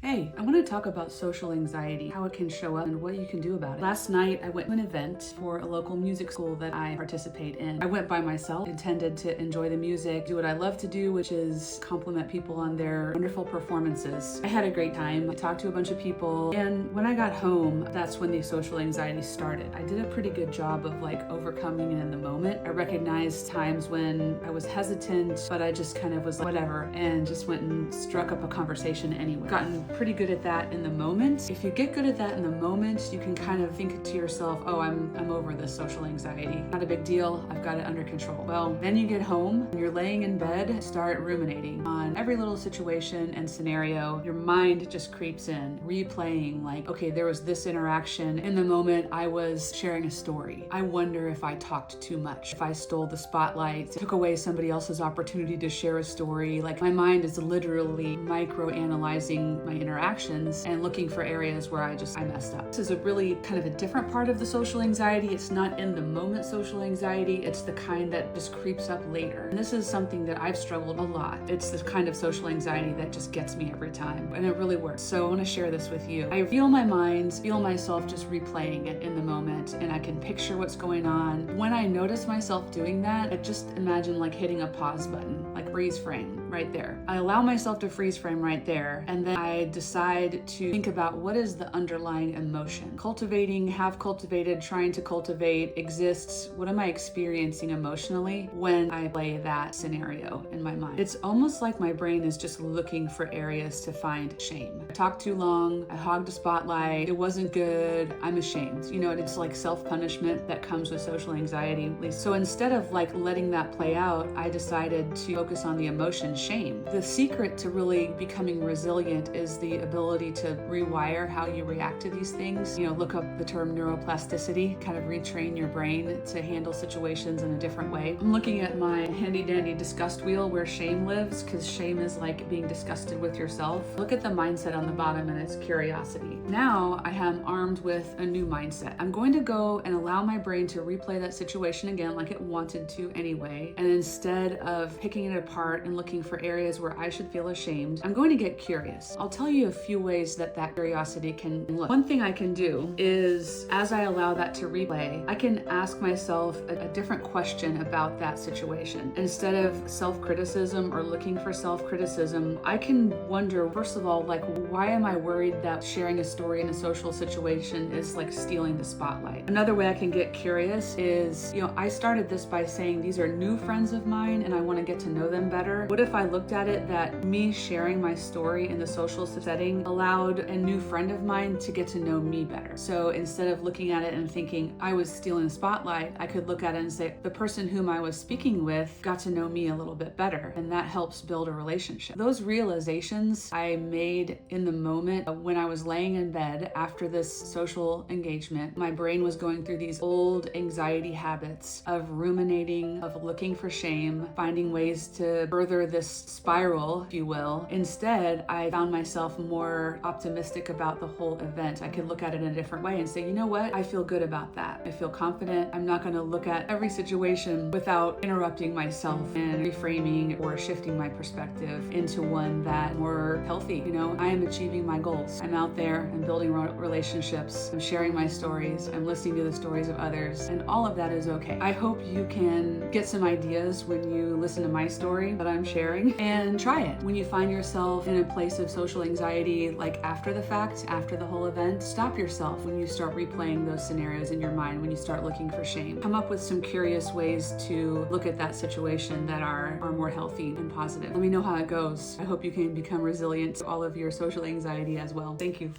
Hey, I want to talk about social anxiety, how it can show up, and what you can do about it. Last night, I went to an event for a local music school that I participate in. I went by myself, intended to enjoy the music, do what I love to do, which is compliment people on their wonderful performances. I had a great time. I talked to a bunch of people, and when I got home, that's when the social anxiety started. I did a pretty good job of overcoming it in the moment. I recognized times when I was hesitant, but I just kind of was like, whatever, and just went and struck up a conversation anyway. Gotten pretty good at that in the moment. If you get good at that in the moment, you can kind of think to yourself, oh, I'm over this social anxiety. Not a big deal. I've got it under control. Well, then you get home and you're laying in bed, start ruminating on every little situation and scenario. Your mind just creeps in, replaying okay, there was this interaction. In the moment, I was sharing a story. I wonder if I talked too much, if I stole the spotlight, took away somebody else's opportunity to share a story. My mind is literally micro-analyzing my interactions and looking for areas where I messed up. This is a really kind of a different part of the social anxiety. It's not in the moment social anxiety. It's the kind that just creeps up later. And this is something that I've struggled a lot. It's the kind of social anxiety that just gets me every time. And it really works. So I want to share this with you. I feel my mind, feel myself just replaying it in the moment, and I can picture what's going on. When I notice myself doing that, I just imagine hitting a pause button, freeze frame right there. I allow myself to freeze frame right there, and then I decide to think about what is the underlying emotion. Have cultivated, trying to cultivate, exists. What am I experiencing emotionally when I play that scenario in my mind? It's almost like my brain is just looking for areas to find shame. I talked too long, I hogged the spotlight, it wasn't good, I'm ashamed. It's like self-punishment that comes with social anxiety, at least. So instead of letting that play out, I decided to focus on the emotion shame. The secret to really becoming resilient is the ability to rewire how you react to these things. Look up the term neuroplasticity, kind of retrain your brain to handle situations in a different way. I'm looking at my handy dandy disgust wheel where shame lives, because shame is like being disgusted with yourself. Look at the mindset on the bottom, and it's curiosity. Now I am armed with a new mindset. I'm going to go and allow my brain to replay that situation again like it wanted to anyway. And instead of picking it apart and looking for areas where I should feel ashamed, I'm going to get curious. I'll tell you a few ways that curiosity can look. One thing I can do is, as I allow that to replay, I can ask myself a different question about that situation. Instead of self-criticism or looking for self-criticism, I can wonder, first of all, why am I worried that sharing a story in a social situation is stealing the spotlight? Another way I can get curious is, I started this by saying these are new friends of mine and I want to get to know them better. What if I looked at it that me sharing my story in the social setting allowed a new friend of mine to get to know me better? So instead of looking at it and thinking I was stealing the spotlight, I could look at it and say the person whom I was speaking with got to know me a little bit better, and that helps build a relationship. Those realizations I made in the moment when I was laying in bed after this social engagement. My brain was going through these old anxiety habits of ruminating, of looking for shame, finding ways to further this spiral, if you will. Instead, I found myself more optimistic about the whole event. I could look at it in a different way and say, you know what? I feel good about that. I feel confident. I'm not going to look at every situation without interrupting myself and reframing or shifting my perspective into one that more healthy. I am achieving my goals. I'm out there and building relationships. I'm sharing my stories. I'm listening to the stories of others, and all of that is okay. I hope you can get some ideas when you listen to my story that I'm sharing, and try it. When you find yourself in a place of social anxiety, after the fact, after the whole event, stop yourself when you start replaying those scenarios in your mind, when you start looking for shame. Come up with some curious ways to look at that situation that are more healthy and positive. Let me know how it goes. I hope you can become resilient to all of your social anxiety as well. Thank you.